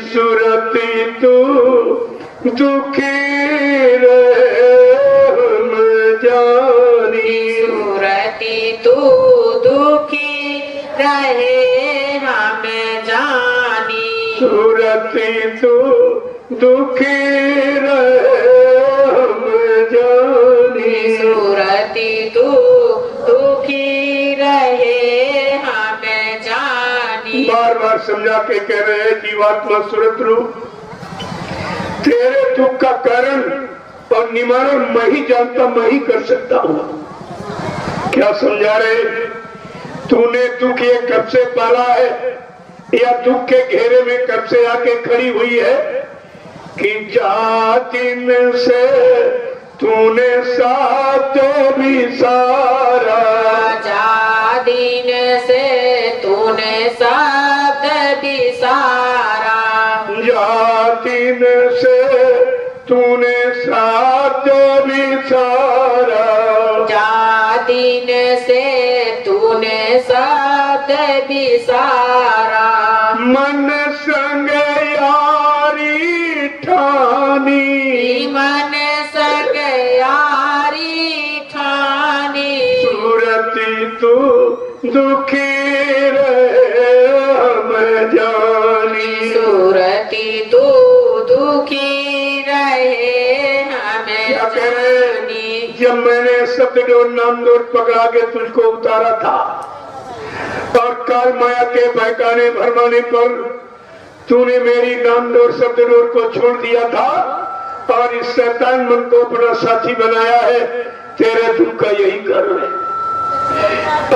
सुरती तू दुखी रहे हम जानी। सुरती तू दुखी रहे हम जानी। सुरती तू दुखी रहे हम जानी। सुरती तू दुखी रहे हम जानी। बार बार समझा के कह रहे हैं जीवात्मा सुरत रूप तेरे दुख का कारण और निवारण मैं ही जानता, मैं ही कर सकता हूँ। क्या समझा रहे? तूने दुख ये कब से पाला है या दुख के घेरे में कब से आके खड़ी हुई है कि जा दिन से तूने साथ भी सारा। जा दिन से तूने साथ भी सारा। जा दिन से तूने साथ भी सारा। जा दिन से तूने साथ भी सारा। मन संग यारी ठानी। मन संग यारी ठानी। सुरती तू दुखी रहे हम जानी। सुरती तू दुखी रहे हम जानी। जब मैंने शब्द डोर नाम डोर पकड़ा के तुझको उतारा था और काल माया के बहकाने भरमाने पर तूने मेरी नाम डोर शब्द डोर को छोड़ दिया था और इस शैतान मन को अपना साथी बनाया है। तेरे दुख का यही कारण है।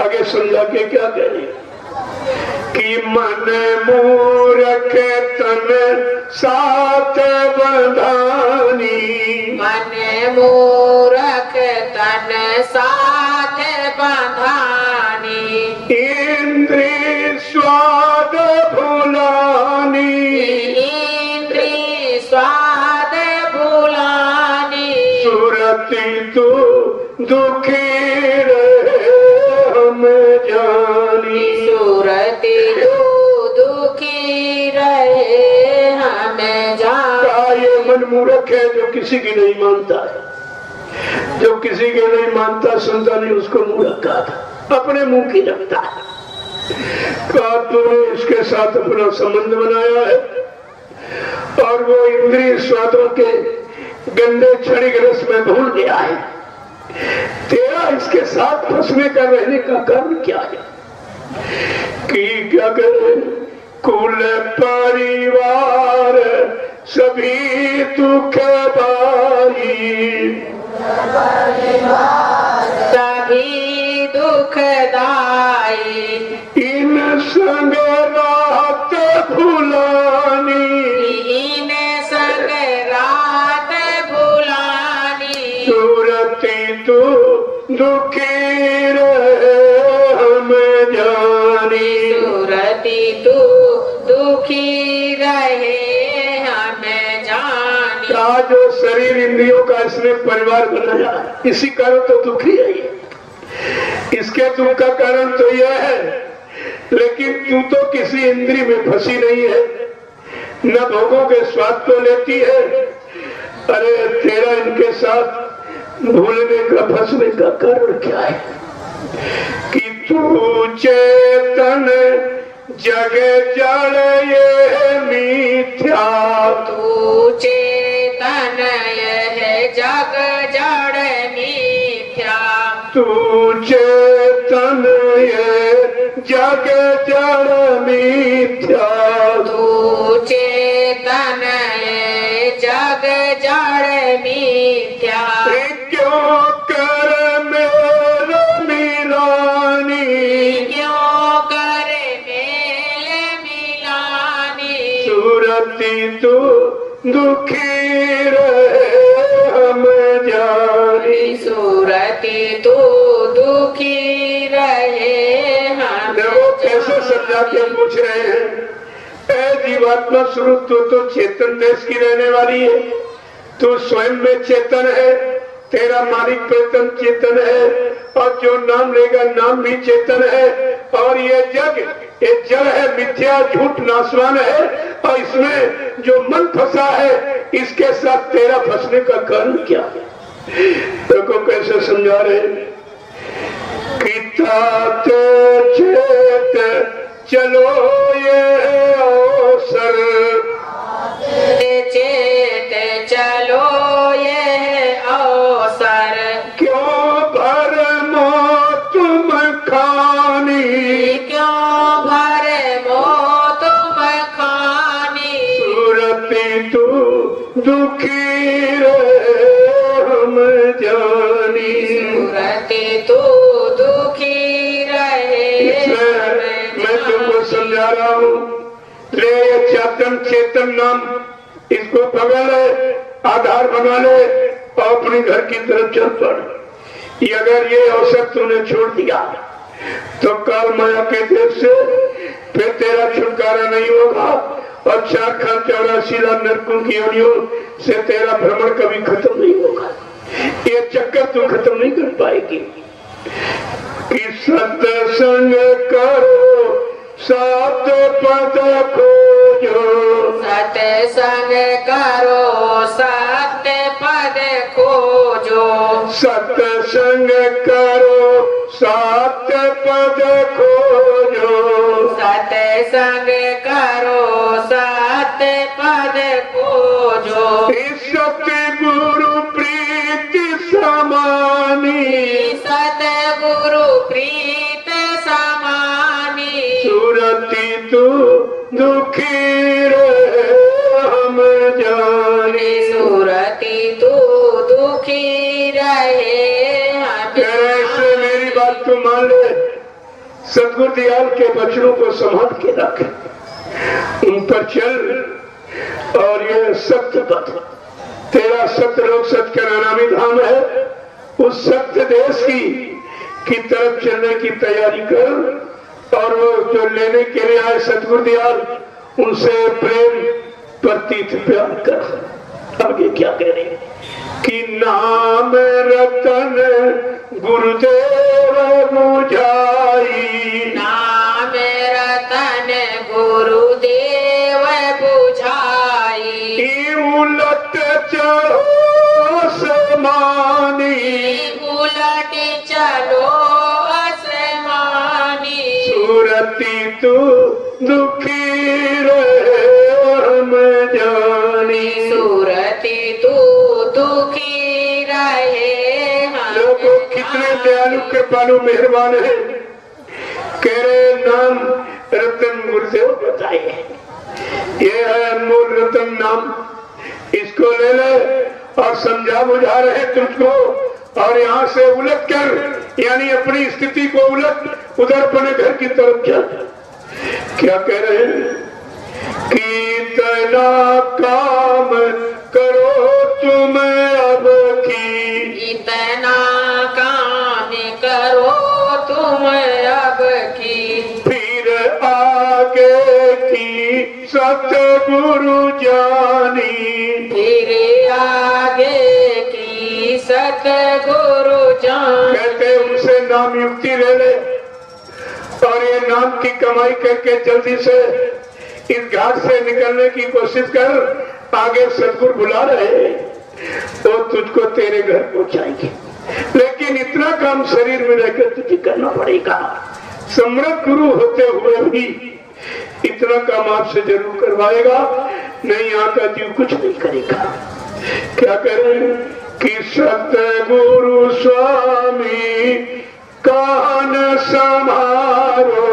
आगे समझा के क्या कहे कि मन मूर्ख तन साथ बंधानी। मन मूर्ख तन साथ बंधानी। इंद्री स्वाद भुलानी। इंद्री स्वाद भुलानी। सुरती तू दुखी रहे हम जानी। सुरती तू दुखी रहे हम जानी। ये मन मूर्ख है जो किसी की नहीं मानता है, जो किसी के नहीं मानता सुनता नहीं, उसको मूर्ख कहा था, अपने मुंह की रखता है। कहा तूने इसके साथ अपना संबंध बनाया है और वो इंद्रिय स्वादों के गंदे क्षणिक रस में भूल गया है। तेरा इसके साथ फंसने का रहने का कारण क्या है कि क्या करे? कुल परिवार सभी दुखदाई। सभी दुखदाई। इन संग रात भुलानी। इन संग रात भुलानी। सुरती तू दुखी रहे हम जानी। सुरती तू दुखी रहे हम जानी। जो शरीर इंद्रियों का इसने परिवार बनाया इसी कारण तो दुखी है ये। इसके दुख का कारण तो यह है, लेकिन तू तो किसी इंद्री में फंसी नहीं है, न भोगों के स्वाद को लेती है। अरे तेरा इनके साथ भूलने का फंसने का कारण क्या है कि तू चेतन जग जड़ ये मिथ्या। तू चेतन यह जग जड़ मिथ्या। तू चेतन ये जग जड़ मिथ्या। तू चेतन ये जग जड़ मिथ्या। क्यों कर मेल मिलानी। क्यों कर मेल मिलानी। सुरती तू दुखी रहे हम जानी। सुरती तू दुखी रहे हम वो कैसे समझा के पूछ रहे हैं? ऐ जीवात्मा स्वरूप तो चेतन देश की रहने वाली है, तू स्वयं में चेतन है, तेरा मालिक प्रेतन चेतन है और जो नाम लेगा नाम भी चेतन है। और ये जग ये जड़ है, मिथ्या झूठ नाशवान है और इसमें में जो मन फंसा है, इसके साथ तेरा फंसने का कारण क्या है? देखो कैसे समझा रहे, कितात चेत चलो ये अवसर, चेत चलो ये अवसर, क्यों भरमो तुम खानी, क्यों भरे मो तुम खानी, सूरती तू दुखी रे हम जानी, सूरती तू दुखी रहे। मैं तुमको समझा रहा हूँ, ले ये चेतन नाम, इसको पकड़ ले, आधार बना ले और अपने घर की तरफ चल पड़। ये अगर ये अवसर तूने छोड़ दिया तो काल माया के देश से फिर तेरा छुटकारा नहीं होगा और 484 नरकों की योनियों से तेरा भ्रमण कभी खत्म नहीं होगा। ये चक्कर तू खत्म नहीं कर पाएगी। कि सत्संग करो सात पद खोजो, सत्संग करो सत्य पद खोजो, सत्संग करो सात पद खोजो, सत्संग करो सत्य पद खोजो, सत्य गुरु प्रीति समानी, सतगुरु प्रीत समानी, सूरती तू दुखी रे हम जानी, सूरती तू दुखी रहे हम ऐसे मेरी बात तो मान ले, सतगुरु दयाल के बचनों को संभाल के रख, उन पर चल और ये सत्य पथ, तेरा सत्य लोक सत्य का नामी धाम है, उस सत्य देश की तरफ चलने की तैयारी कर और वो जो लेने के लिए आए सतगुरु दयाल, उनसे प्रेम प्रतीत प्यार कर। आगे क्या कह रहे हैं कि नाम रतन गुरुदेव बुझाई, नाम रतन गुरुदेव बुझाई, उलट चढ़ो समानी, उलट चलो आसमानी, सूरती तू दुखी रे हम जानी, सूरती तू दुखी रहे हम लोगों कितने दयालु कृपालु मेहरबान है। कह रहे नाम रतन गुरुदेव बताए, ये है अनमोल रतन नाम, इसको ले ले और समझा बुझा रहे तुझको, और यहाँ से उलट कर यानी अपनी स्थिति को उलट उधर अपने घर की तरफ चल। क्या कह रहे हैं कि इतना काम करो तुम अब की, इतना काम करो तुम अब की, फिर आगे की सतगुरु जानी, फिर आगे की सतगुरु जान। कहते उनसे नाम युक्ति ले ले और ये नाम की कमाई करके जल्दी से इस घाट से निकलने की कोशिश कर। आगे सतगुरु बुला रहे तो तुझको तेरे घर पहुंचाएंगे, लेकिन इतना काम शरीर में रहकर तुझे करना पड़ेगा। समृद्ध गुरु होते हुए भी इतना काम आपसे जरूर करवाएगा, नहीं यहाँ का जीव कुछ नहीं करेगा। क्या करें कि सतगुरु स्वामी कान समारो,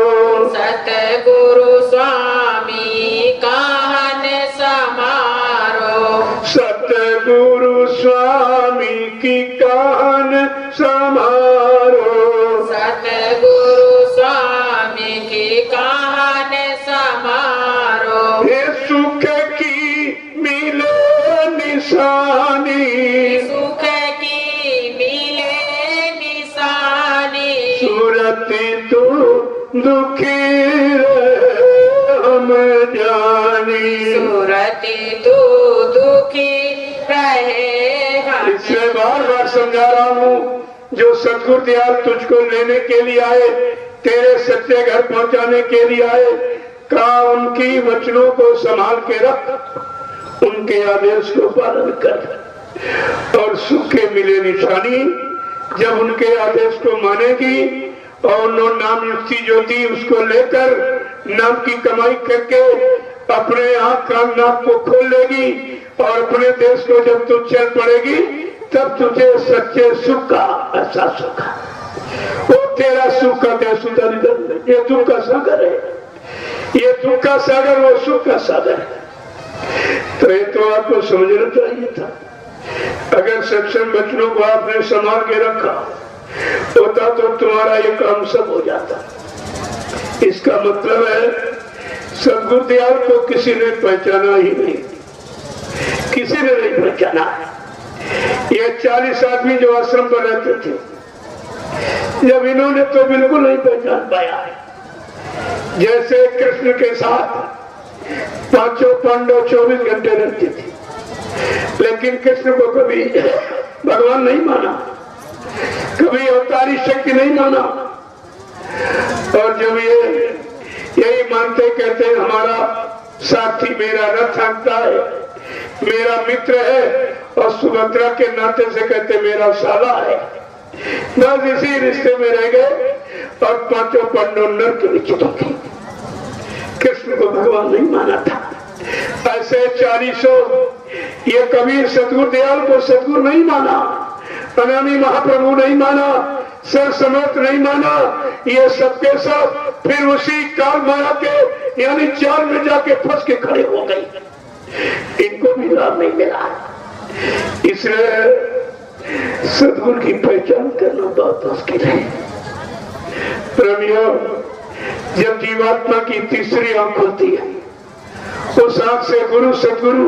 सतगुरु स्वामी कान समारो, सतगुरु स्वामी की कान समारो, सतगुरु स्वामी की कान समारो, हे सुख की मिले निशानी, सुख की मिले निशानी, सूरती तू दुखी रे हम जानी, सूरती तू दुखी रहे हम। इससे बार बार समझा रहा हूँ, जो सतगुरु दयाल तुझको लेने के लिए आए, तेरे सच्चे घर पहुंचाने के लिए आए, कहा उनकी वचनों को संभाल के रख, उनके आदेश को पालन कर और सुख के मिले निशानी जब उनके आदेश को मानेगी और उन्होंने नाम युक्ति जो दी उसको लेकर नाम की कमाई करके अपने आंख कान नाक को खोल लेगी और अपने देश को जब तू चल पड़ेगी तब तुझे सच्चे सुख का एहसास होगा। वो तेरा सुख का देश उधर इधर नहीं, ये दुख का सागर है, ये दुख का सागर वो सुख का सागर है। तो ये तो आपको समझना चाहिए था। अगर सत्संग वचनों को आपने संभाल के रखा होता तो तुम्हारा ये काम सब हो जाता। इसका मतलब है सदगुरुदयाल को किसी ने पहचाना ही नहीं, किसी ने नहीं पहचाना। ये 40 आदमी जो आश्रम पर रहते थे, जब इन्होंने तो बिल्कुल नहीं पहचान पाया। जैसे कृष्ण के साथ पांचों पांडव 24 घंटे रहते थे, लेकिन कृष्ण को कभी भगवान नहीं माना, कभी अवतारी शक्ति नहीं माना। और जब ये यही मानते कहते हमारा साथी मेरा रथ हाँकता है, मेरा मित्र है, और सुभद्रा के नाते से कहते मेरा साला है, बस इसी रिश्ते में रह गए और पांचों पांडव नरक में चिपक गए। कृष्ण को भगवान नहीं माना था। ऐसे 40 ये कबीर सदगुरुदयाल को सदगुरु नहीं माना, अनामी महाप्रभु नहीं माना, सर समर्थ नहीं माना। ये सबके सब फिर उसी काल माया के यानी चाल में जाके फंस के खड़े हो गए। इनको भी लाभ नहीं मिला। इसलिए सदगुरु की पहचान करना बहुत मुश्किल है। प्रेमियों, जब जीवात्मा की तीसरी आंख खुलती है उस आंख से गुरु सदगुरु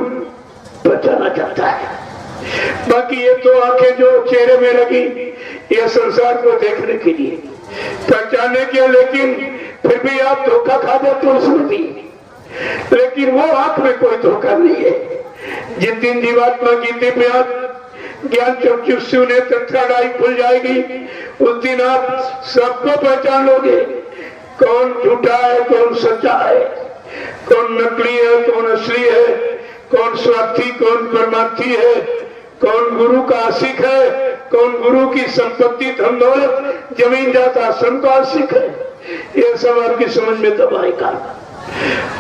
पहचाना जाता है। बाकी ये तो आंखें जो चेहरे में लगी ये संसार को देखने के लिए, पहचानने के, लेकिन फिर भी आप धोखा खा जाते हो उसमें भी। लेकिन वो आंख में कोई धोखा नहीं है। जिस दिन जीवात्मा की दिव्य ज्ञान चक्षुषु ने तथाड़ाई खुल जाएगी, उस दिन आप सबको पहचान लोगे। कौन झूठा है, कौन सच्चा है, कौन नकली है, कौन असली है, कौन स्वार्थी, कौन परमार्थी है, कौन गुरु का आशिक है, कौन गुरु की संपत्ति धन दौलत जमीन जात आश्रम का आशिक है। ये सब आपकी समझ में तब आएगा।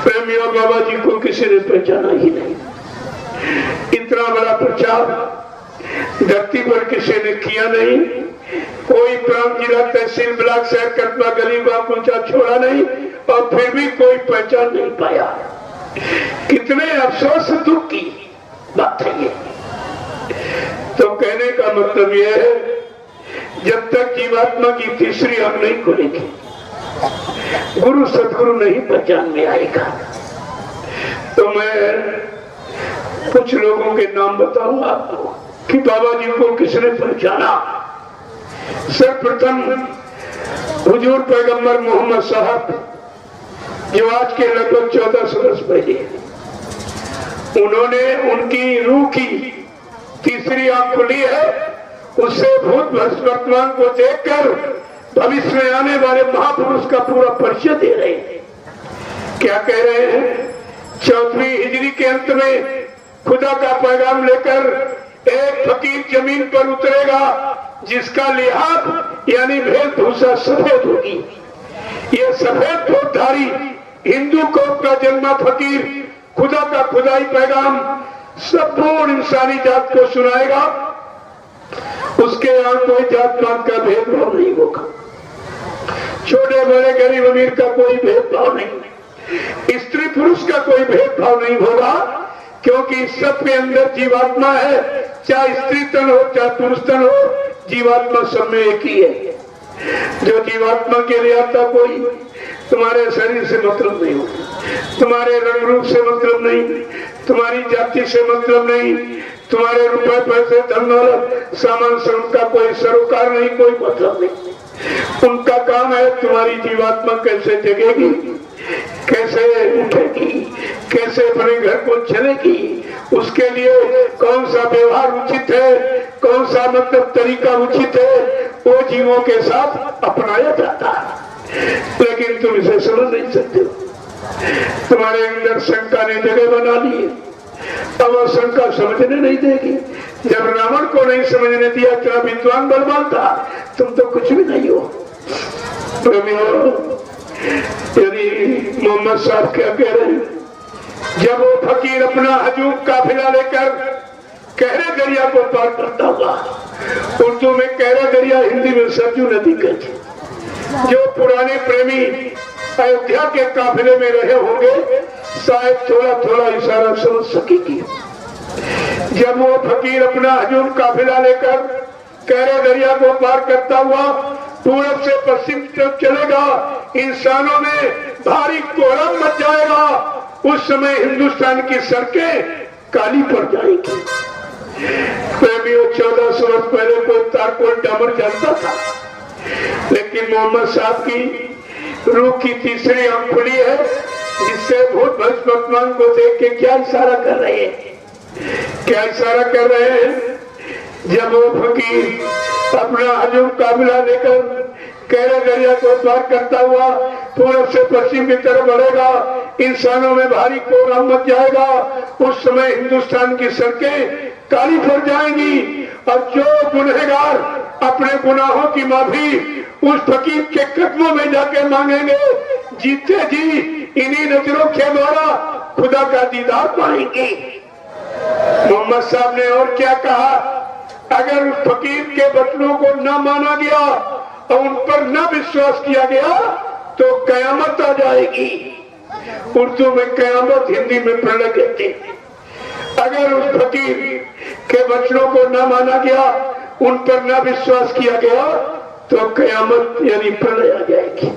प्रेमियों, बाबा जी को किसी ने पहचाना ही नहीं। इतना बड़ा प्रचार धरती पर किसी ने किया नहीं। कोई प्रांत, जिला, तहसील, ब्लॉक, शहर, कस्बा, गली, गांव पहुंचा छोड़ा नहीं, और फिर भी कोई पहचान नहीं पाया। कितने अफसोस दुख की बात है ये। तो कहने का मतलब यह है, जब तक जीवात्मा की तीसरी आंख नहीं खुलेगी, गुरु सदगुरु नहीं पहचान में आएगा। तो मैं कुछ लोगों के नाम बताऊंगा आपको कि बाबा जी को किसने पहचाना। सर्वप्रथम हुजूर पैगंबर मोहम्मद साहब, जो आज के लगभग 14 वर्ष पहले, उन्होंने उनकी रूह की तीसरी आंख खुली है। उससे भूत वर्तमान को देखकर भविष्य में आने वाले महापुरुष का पूरा परिचय दे रहे हैं। क्या कह रहे हैं? 4वीं हिजरी के अंत में खुदा का पैगाम लेकर एक फकीर जमीन पर उतरेगा, जिसका लिहाज यानी वेशभूषा सफेद होगी। ये सफेद धोधारी हिंदू कौम का जन्मा फकीर खुदा का खुदाई पैगाम संपूर्ण इंसानी जात को सुनाएगा। उसके यहाँ कोई जात पात का भेदभाव नहीं होगा, छोटे बड़े गरीब अमीर का कोई भेदभाव नहीं, स्त्री पुरुष का कोई भेदभाव नहीं होगा, क्योंकि सबके अंदर जीवात्मा है। चाहे स्त्री तन हो चाहे पुरुष तन हो, जीवात्मा सब में एक ही है। जो जीवात्मा के लिए आता, कोई तुम्हारे शरीर से मतलब नहीं होता, तुम्हारे रंग रूप से मतलब नहीं, तुम्हारी जाति से मतलब नहीं, तुम्हारे रुपए पैसे धन दौलत सामान श्रम का कोई सरोकार नहीं, कोई मतलब नहीं। उनका काम है तुम्हारी जीवात्मा कैसे जगेगी, कैसे उठेगी, कैसे अपने घर को चलेगी, उसके लिए कौन सा व्यवहार उचित है, कौन सा मतलब तरीका उचित है, वो जीवों के साथ अपनाया जाता है। लेकिन तुम इसे समझ नहीं सकते हो। तुम्हारे अंदर शंका ने जगह बना ली, अब वो शंका समझने नहीं देगी। जब रावण को नहीं समझने दिया, क्या विद्वान बलवान था, तुम तो कुछ भी नहीं हो। यदि मोहम्मद साहब क्या कह रहे हैं, जब वो फकीर अपना हजूम काफिला लेकर कहरे दरिया को पार करता हुआ, उर्दू में कहरे दरिया, हिंदी में सरजू नदी कहती, जो पुराने प्रेमी अयोध्या के काफिले में रहे होंगे शायद थोड़ा थोड़ा इशारा समझ सकेगी। जब वो फकीर अपना हजूम काफिला लेकर कहरे दरिया को पार करता हुआ पूरब से पश्चिम तरफ चलेगा, इंसानों में भारी कोहराम मच जाएगा। उस समय हिंदुस्तान की सड़कें काली पड़ जाएंगी। प्रेमियों, 1400 वर्ष पहले कोई तारकोल डामर जानता था, लेकिन मोहम्मद साहब की रूह की तीसरी आंख खुली है, जिससे भूत भविष्य वर्तमान को देख के क्या इशारा कर रहे हैं, क्या इशारा कर रहे हैं। जब वो फकीर अपना हजूम काफिला लेकर कहरे दरिया को पार करता हुआ पूरब से पश्चिम की तरफ बढ़ेगा, इंसानों में भारी कोहराम मच जाएगा। उस समय हिंदुस्तान की सड़कें काली पड़ जाएंगी और जो गुनहगार अपने गुनाहों की माफी उस फकीर के कदमों में जाके मांगेंगे, जीते जी इन्हीं नजरों के द्वारा खुदा का दीदार पाएंगे। मोहम्मद साहब ने और क्या कहा, अगर उस फकीर के वचनों को न माना गया और उन पर न विश्वास किया गया तो कयामत आ जाएगी। उर्दू में कयामत, हिंदी में प्रलय कहते हैं। अगर उस फकीर के वचनों को न माना गया, उन पर न विश्वास किया गया तो कयामत यानी प्रलय आ जाएगी।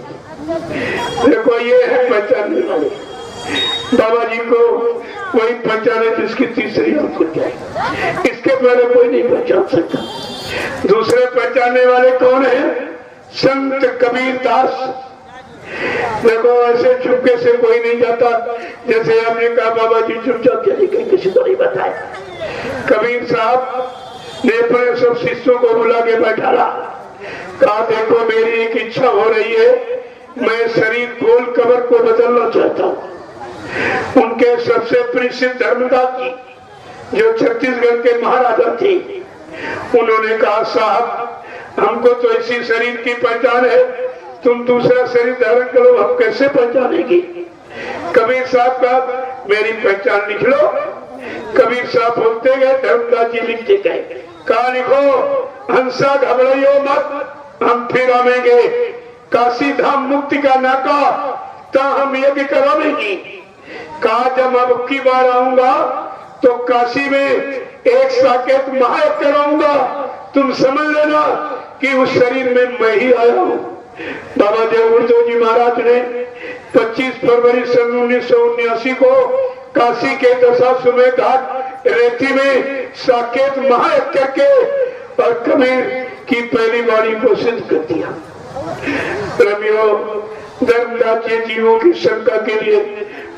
देखो, ये है पहचानने वाले। बाबा जी को वही पहचाने जिसकी तीसरी आंख खुल जाए, इसके पहले कोई नहीं पहचान सकता। दूसरे पहचानने वाले कौन है? संत कबीर दास। देखो, ऐसे चुपके से कोई नहीं जाता, जैसे आपने कहा बाबा जी चुपचाप चले गए, किसी को नहीं बताया। कबीर साहब ने अपने सब शिष्यों को बुला के बैठाला, कहा देखो मेरी एक इच्छा हो रही है, मैं शरीर खोल कब्र को बदलना चाहता हूँ। उनके सबसे प्रसिद्ध धर्मदास जी जो छत्तीसगढ़ के महाराजा थे, उन्होंने कहा साहब हमको तो इसी शरीर की पहचान है, तुम दूसरा शरीर धारण करो, हम कैसे पहचानेंगे। कबीर साहब का मेरी पहचान लिख लो। कबीर साहब बोलते गए, धर्मदास जी लिखते गए, कहा लिखो, हंसा घबराइयो मत, हम फिर आवेंगे, काशी धाम मुक्ति का नाका ता हम यज्ञ करावेंगे। कहा जब अब की बार आऊंगा तो काशी में एक साकेत महायज्ञ कराऊंगा, तुम समझ लेना कि उस शरीर में मैं ही आया हूँ। बाबा देवगुरुदेव जी महाराज ने 25 फरवरी सन 1979 को काशी के दशाश्वमेध घाट रेती में साकेत महायज्ञ करके और कबीर की पहली वाणी को सिद्ध कर दिया। प्रेमियों, धर्मदास जी जीवों की शंका के लिए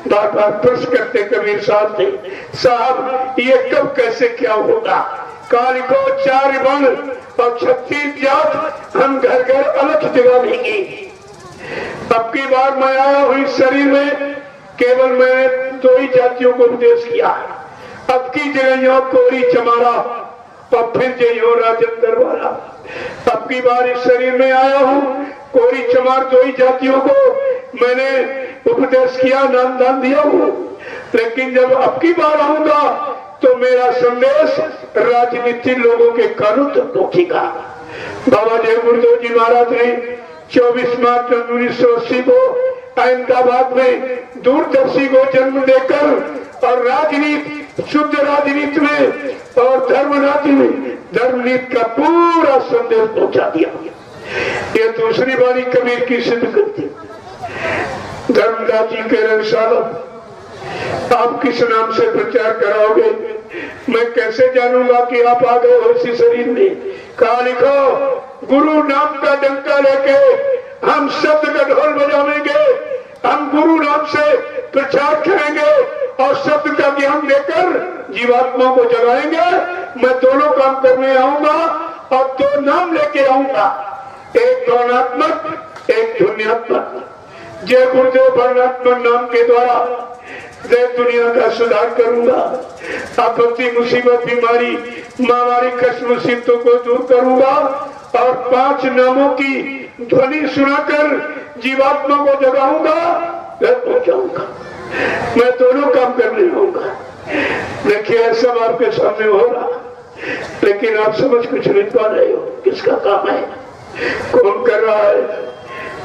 बार बार प्रश्न करते कबीर साहब थे, साहब ये कब कैसे क्या होगा। काल को 4 वर्ण और 36 जात हम घर घर अलग जगह लेंगे। अब की बार मैं आया हूँ इस शरीर में, केवल मैंने 2 ही जातियों को उपदेश किया। अब की जगह कोरी चमारा और फिर जइयो राजन दरबारा। अब की बार इस शरीर में आया हूँ, कोरी चमार 2 ही जातियों को मैंने उपदेश किया, नाम दान दिया हूँ। लेकिन जब अब की बार आऊंगा तो मेरा संदेश राजनीति लोगों के कानों तक पहुंचेगा। बाबा देवगुरुदेव जी महाराज ने 24 मार्च 1980 को अहमदाबाद में दूरदर्शी को जन्म देकर और राजनीति, शुद्ध राजनीति में और धर्मनीति का पूरा संदेश पहुंचा दिया। ये दूसरी बारी कबीर की सिद्ध करती। धर्मदास जी कह रहे साहब आप किस नाम से प्रचार कराओगे, मैं कैसे जानूंगा कि आप आ गए हो इसी शरीर में। कहा लिखो, गुरु नाम का डंका लेके हम शब्द का ढोल बजावेंगे, हम गुरु नाम से प्रचार करेंगे और शब्द का ज्ञान देकर जीवात्मा को जगाएंगे। मैं दोनों काम करने आऊंगा और 2 नाम लेके आऊंगा, एक गौणात्मक, एक ध्वन्यात्मक। जय गुरुदेव वर्णात्मक नाम के द्वारा मैं दुनिया का सुधार करूंगा। आपत्ति मुसीबत बीमारी महामारी कष्ट मुसीबतों को दूर करूंगा और 5 नामों की ध्वनि सुनाकर जीवात्मा को जगाऊंगा, घर पहुंचाऊंगा। मैं दोनों काम करने आऊंगा। देखिए सब आपके सामने हो रहा, लेकिन आप समझ कुछ नहीं पा रहे हो किसका काम है, कौन कर रहा है।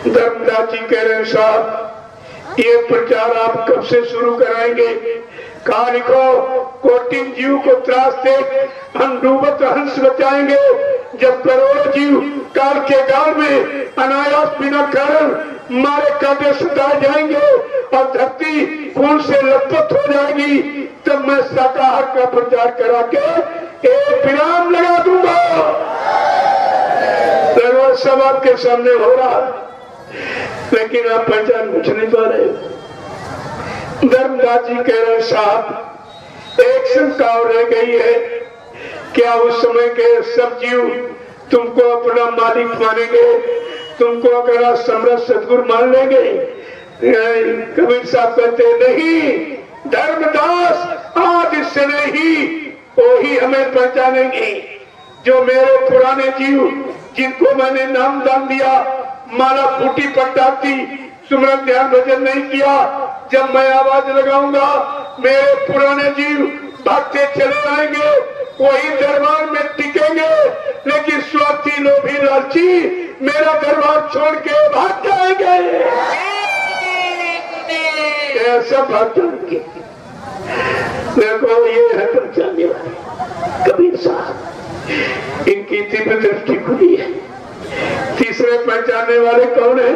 धर्मदास जी कह रहे हैं साहब ये प्रचार आप कब से शुरू कराएंगे। कहा लिखो कोटिन जीव को त्रास दे हम डूबत हंस बचाएंगे। जब करोड़ जीव काल के गाल में अनायास बिना कारण मारे काटे सुधार जाएंगे और धरती खून से लथपथ हो जाएगी, तब मैं शाकाहार का प्रचार करा के एक विराम लगा दूंगा। दरबार सब आपके सामने हो रहा, लेकिन आप पहचान कुछ नहीं पा रहे। धर्मदास जी कह रहे साहब एक शंका और रह गई है, क्या उस समय के सब जीव तुमको अपना मालिक मानेंगे, तुमको अगर समर्थ सदगुरु मान लेंगे। कबीर साहब कहते नहीं धर्मदास आज से नहीं वो ही हमें पहचानेंगे जो मेरे पुराने जीव जिनको मैंने नाम दान दिया, माला फूटी पट्टाती सुमरन ध्यान भजन नहीं किया। जब मैं आवाज लगाऊंगा मेरे पुराने जीव भागते चले आएंगे, वही दरबार में टिकेंगे, लेकिन स्वार्थी लोभी लालची मेरा दरबार छोड़ के भाग जाएंगे। ऐसा भाग जाएंगे। देखो ये है पहचानने वाले कबीर साहब, इनकी दिव्य दृष्टि खुली है। तीसरे पहचानने वाले कौन है?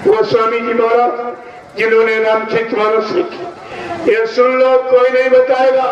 वो स्वामी जी महाराज जिन्होंने रामचरितमानस लिखी। ये सुन लो कोई नहीं बताएगा।